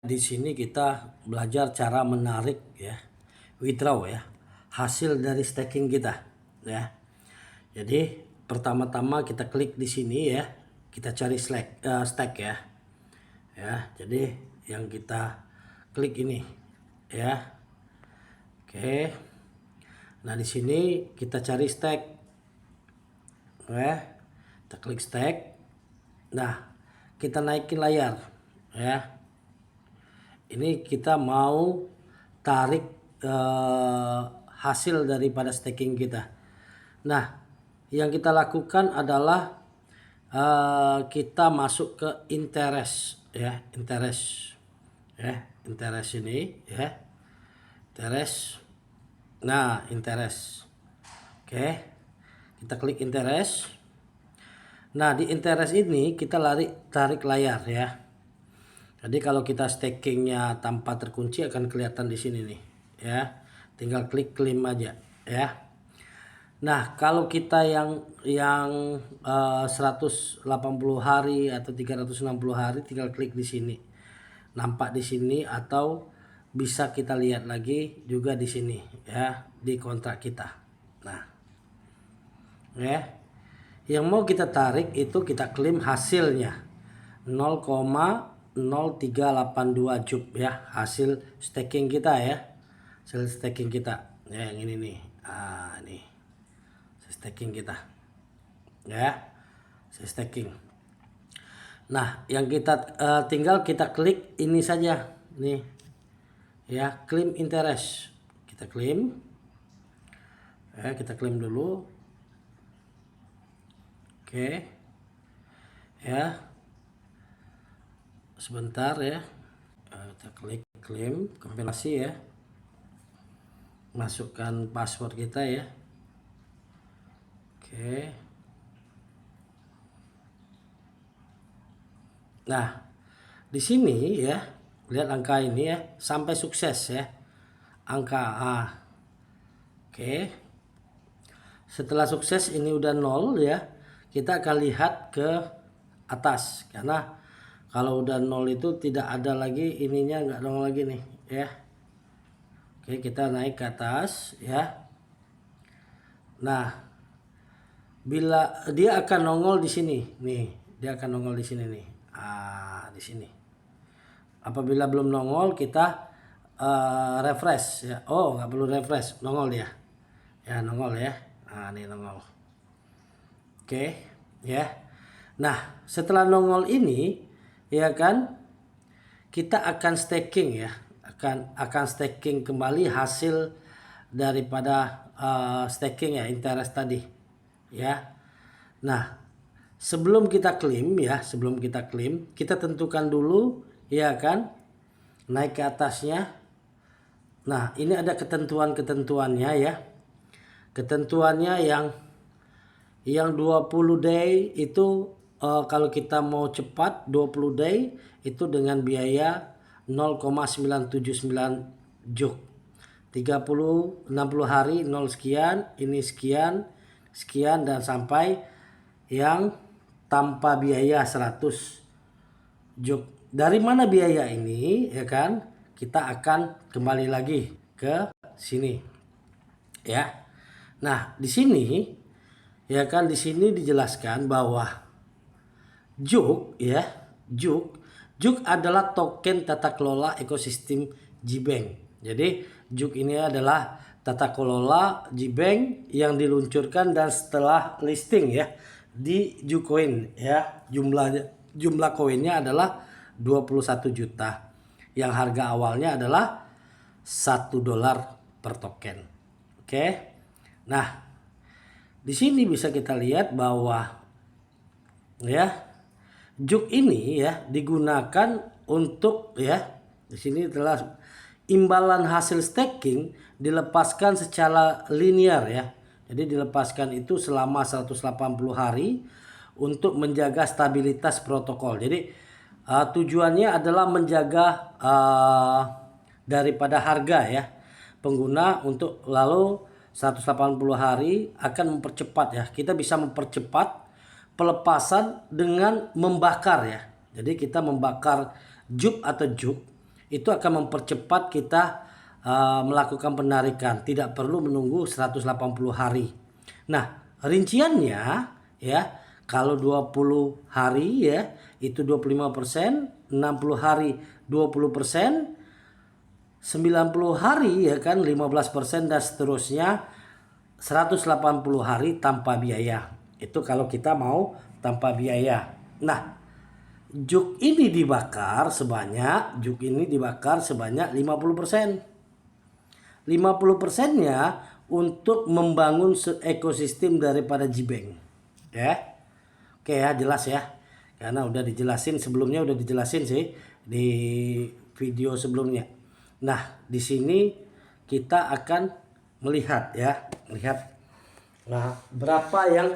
Di sini kita belajar cara menarik ya, withdraw ya, hasil dari staking kita ya. Jadi pertama-tama kita klik di sini ya, kita cari stack ya. Ya, jadi yang kita klik ini ya. Oke. Nah, di sini kita cari stack. Ya. Kita klik stack. Nah, kita naikin layar ya. Ini kita mau tarik hasil daripada staking kita. Nah, yang kita lakukan adalah kita masuk ke interest ya, interest ini ya, interest. Nah, interest. Oke, kita klik interest. Nah, di interest ini kita tarik layar ya. Jadi kalau kita stakingnya tanpa terkunci akan kelihatan di sini nih ya. Tinggal klik claim aja ya. Nah, kalau kita yang 180 hari atau 360 hari tinggal klik di sini. Nampak di sini atau bisa kita lihat lagi juga di sini ya, di kontrak kita. Nah, ya. Yang mau kita tarik itu kita klaim hasilnya 0,0382 JUP ya, hasil staking kita ya. Hasil staking kita. Ya, yang ini nih. Nih. Staking kita ya, staking. Nah, yang kita tinggal kita klik ini saja nih ya, claim interest. Kita claim ya, kita claim dulu. Oke ya, sebentar ya, kita klik claim, kompilasi ya, masukkan password kita ya. Oke. Nah, di sini ya, lihat angka ini ya, sampai sukses ya. Angka A. Oke. Setelah sukses ini udah 0 ya. Kita akan lihat ke atas karena kalau udah 0 itu tidak ada lagi ininya, nggak nongol lagi nih ya. Oke, kita naik ke atas ya. Nah, bila dia akan nongol di sini nih, dia akan nongol di sini nih, di sini. Apabila belum nongol kita refresh ya. Oh, nggak perlu refresh, nongol dia ya, nongol ya. Nah, ini nongol. Oke ya. Nah, setelah nongol ini ya kan, kita akan staking ya, akan staking kembali hasil daripada staking ya, interest tadi ya. Nah, sebelum kita klaim ya, kita tentukan dulu ya kan, naik ke atasnya. Nah, ini ada ketentuannya ya. Ketentuannya yang 20 day itu kalau kita mau cepat 20 day itu dengan biaya 0,979 JUK. 60 hari 0 sekian, ini sekian dan sampai yang tanpa biaya 100 JUK. Dari mana biaya ini ya kan? Kita akan kembali lagi ke sini. Ya. Nah, di sini ya kan, di sini dijelaskan bahwa JUK ya, JUK adalah token tata kelola ekosistem GBank. Jadi JUK ini adalah tata kelola GBank yang diluncurkan dan setelah listing ya di JUKoin ya. Jumlah koinnya adalah 21 juta. Yang harga awalnya adalah $1 per token. Oke. Nah, di sini bisa kita lihat bahwa ya, JUK ini ya digunakan untuk ya, di sini telah imbalan hasil staking dilepaskan secara linear ya. Jadi dilepaskan itu selama 180 hari untuk menjaga stabilitas protokol. Jadi tujuannya adalah menjaga daripada harga ya pengguna, untuk lalu 180 hari akan mempercepat ya. Kita bisa mempercepat pelepasan dengan membakar ya. Jadi kita membakar JUP atau JUK itu akan mempercepat kita melakukan penarikan, tidak perlu menunggu 180 hari. Nah, rinciannya ya, kalau 20 hari ya itu 25%, 60 hari 20%, 90 hari ya kan 15%, dan seterusnya 180 hari tanpa biaya. Itu kalau kita mau tanpa biaya. Nah, juk ini dibakar sebanyak 50%. 50%-nya untuk membangun ekosistem daripada Gbank. Ya. Oke ya, jelas ya. Karena udah dijelasin sebelumnya, udah dijelasin sih di video sebelumnya. Nah, di sini kita akan melihat ya, nah, berapa yang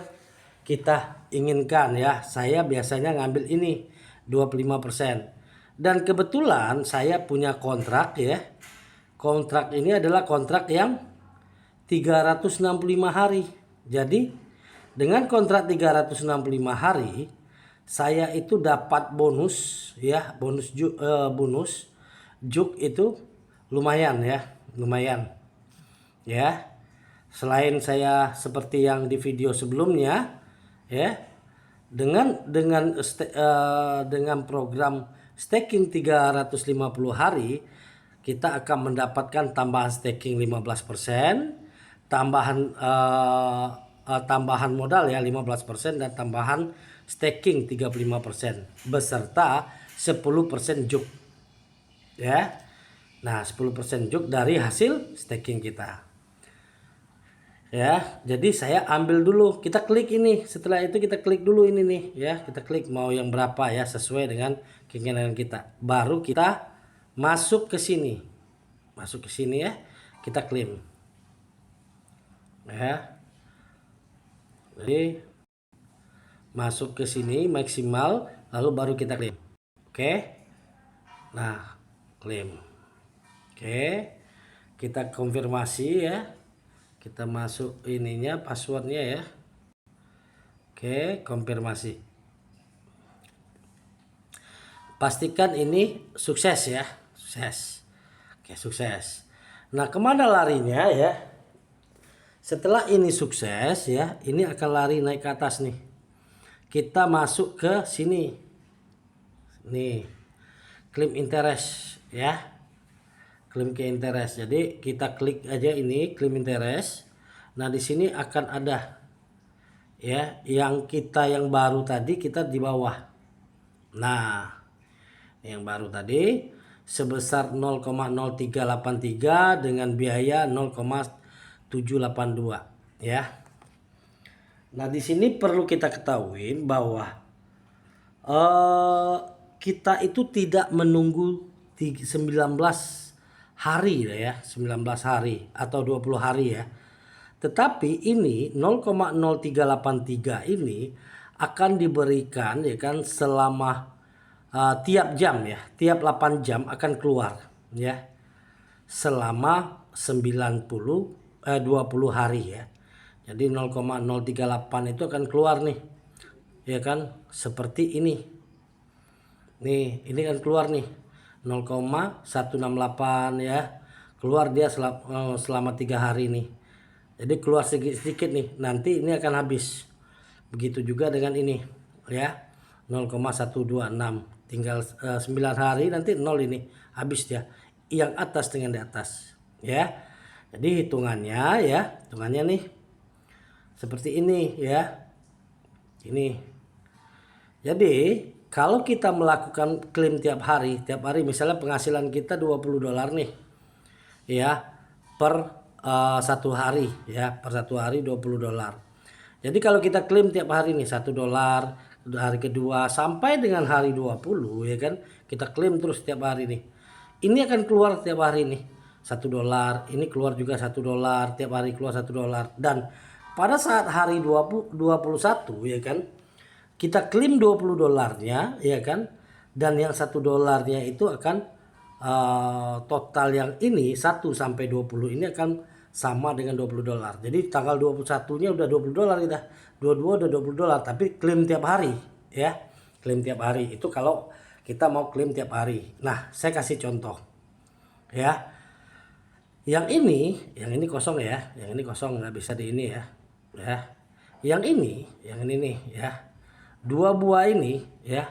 kita inginkan ya. Saya biasanya ngambil ini 25%. Dan kebetulan saya punya kontrak ya. Kontrak ini adalah kontrak yang 365 hari. Jadi dengan kontrak 365 hari saya itu dapat bonus ya, bonus juk itu lumayan ya, lumayan. Ya. Selain saya seperti yang di video sebelumnya ya, dengan program staking 350 hari kita akan mendapatkan tambahan staking 15%, tambahan modal ya 15%, dan tambahan staking 35% beserta 10% juk. Ya. Nah, 10% juk dari hasil staking kita. Ya, jadi saya ambil dulu, kita klik ini, setelah itu kita klik dulu ini nih ya, kita klik mau yang berapa ya sesuai dengan keinginan kita. Baru kita masuk ke sini. Ya, kita klaim. Ya. Jadi masuk ke sini maksimal, lalu baru kita klaim. Oke. Nah, klaim. Oke. Kita konfirmasi ya. Kita masuk ininya, passwordnya ya. Oke, konfirmasi. Pastikan ini sukses ya, sukses. Oke, sukses. Nah, kemana larinya ya? Setelah ini sukses ya, ini akan lari naik ke atas nih. Kita masuk ke sini. Nih, claim interest ya. Claim ke interest. Jadi kita klik aja ini claim interest. Nah, di sini akan ada ya yang kita yang baru tadi, kita di bawah. Nah, yang baru tadi sebesar 0,0383 dengan biaya 0,782 ya. Nah, di sini perlu kita ketahui bahwa kita itu tidak menunggu 19 hari ya, 19 hari atau 20 hari ya. Tetapi ini 0,0383 ini akan diberikan ya kan selama tiap jam ya, tiap 8 jam akan keluar ya. Selama 20 hari ya. Jadi 0,038 itu akan keluar nih. Ya kan, seperti ini. Nih, ini kan keluar nih. 0,168 ya, keluar dia selama 3 hari nih. Jadi keluar sedikit nih, nanti ini akan habis. Begitu juga dengan ini ya, 0,126, tinggal 9 hari nanti 0 ini habis dia, yang atas dengan di atas ya. Jadi hitungannya nih seperti ini ya, ini. Jadi kalau kita melakukan klaim tiap hari misalnya penghasilan kita $20 nih ya, per satu hari ya, per satu hari $20. Jadi kalau kita klaim tiap hari nih $1, hari kedua sampai dengan hari 20 ya kan, kita klaim terus tiap hari nih. Ini akan keluar tiap hari nih $1, ini keluar juga $1, tiap hari keluar $1. Dan pada saat hari 21 ya kan, kita klaim $20-nya ya kan, dan yang $1 itu akan total yang ini 1 sampai 20 ini akan sama dengan $20. Jadi tanggal 21-nya udah $20 kita, 22 udah $20, tapi klaim tiap hari ya. Klaim tiap hari itu kalau kita mau klaim tiap hari. Nah, saya kasih contoh ya. Yang ini kosong ya, yang ini kosong, nggak bisa di ini ya. Yang ini nih ya. Dua buah ini ya,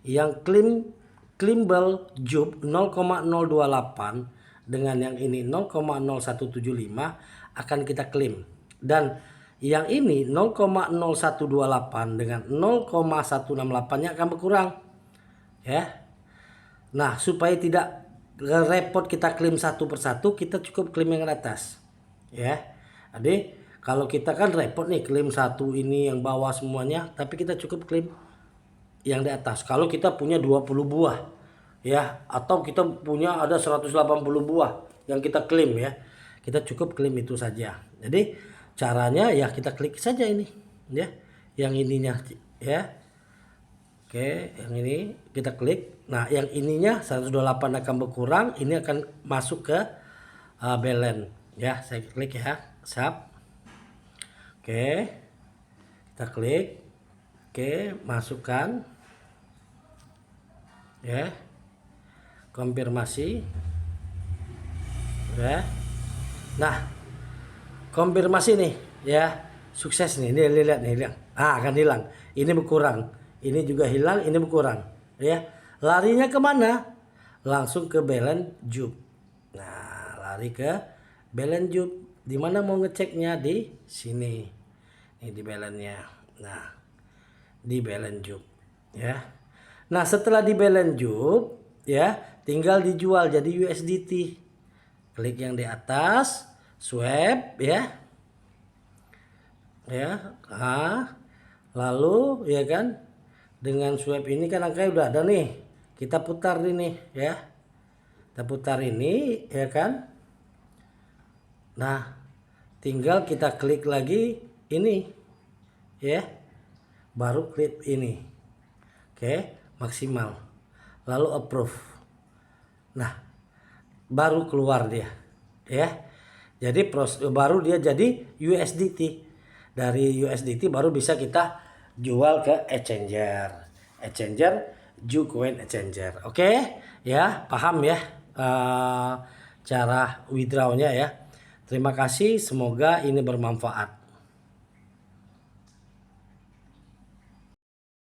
yang claimable JUP 0,028 dengan yang ini 0,0175 akan kita klaim. Dan yang ini 0,0128 dengan 0,168-nya akan berkurang ya. Nah, supaya tidak repot kita klaim satu persatu, kita cukup klaim yang atas ya. Jadi kalau kita kan repot nih klaim satu ini yang bawah semuanya, tapi kita cukup klaim yang di atas. Kalau kita punya 20 buah ya, atau kita punya ada 180 buah yang kita klaim ya, kita cukup klaim itu saja. Jadi caranya ya kita klik saja ini ya, yang ininya ya. Oke, yang ini kita klik. Nah, yang ininya 128 akan berkurang, ini akan masuk ke balance ya. Saya klik ya, sap. Oke, kita klik. Oke, masukkan ya, konfirmasi ya. Nah, konfirmasi nih ya, sukses nih. Ini lihat nih, lihat. Akan hilang. Ini berkurang. Ini juga hilang, ini berkurang ya. Larinya kemana? Langsung ke balance JUP. Nah, lari ke balance JUP. Di mana mau ngeceknya? Di sini. Ini di balance-nya. Nah, di balance JUP ya. Nah, setelah di balance JUP ya, tinggal dijual jadi USDT. Klik yang di atas, swipe ya. Ya, lalu ya kan, dengan swipe ini kan angkanya udah ada nih, kita putar ini ya, kita putar ini ya kan. Nah, tinggal kita klik lagi ini ya, baru klik ini. Oke, maksimal, lalu approve. Nah, baru keluar dia ya. Jadi baru dia jadi USDT. Dari USDT baru bisa kita jual ke exchanger JUCoin exchanger. Oke ya, paham ya cara withdrawnya ya. Terima kasih, semoga ini bermanfaat.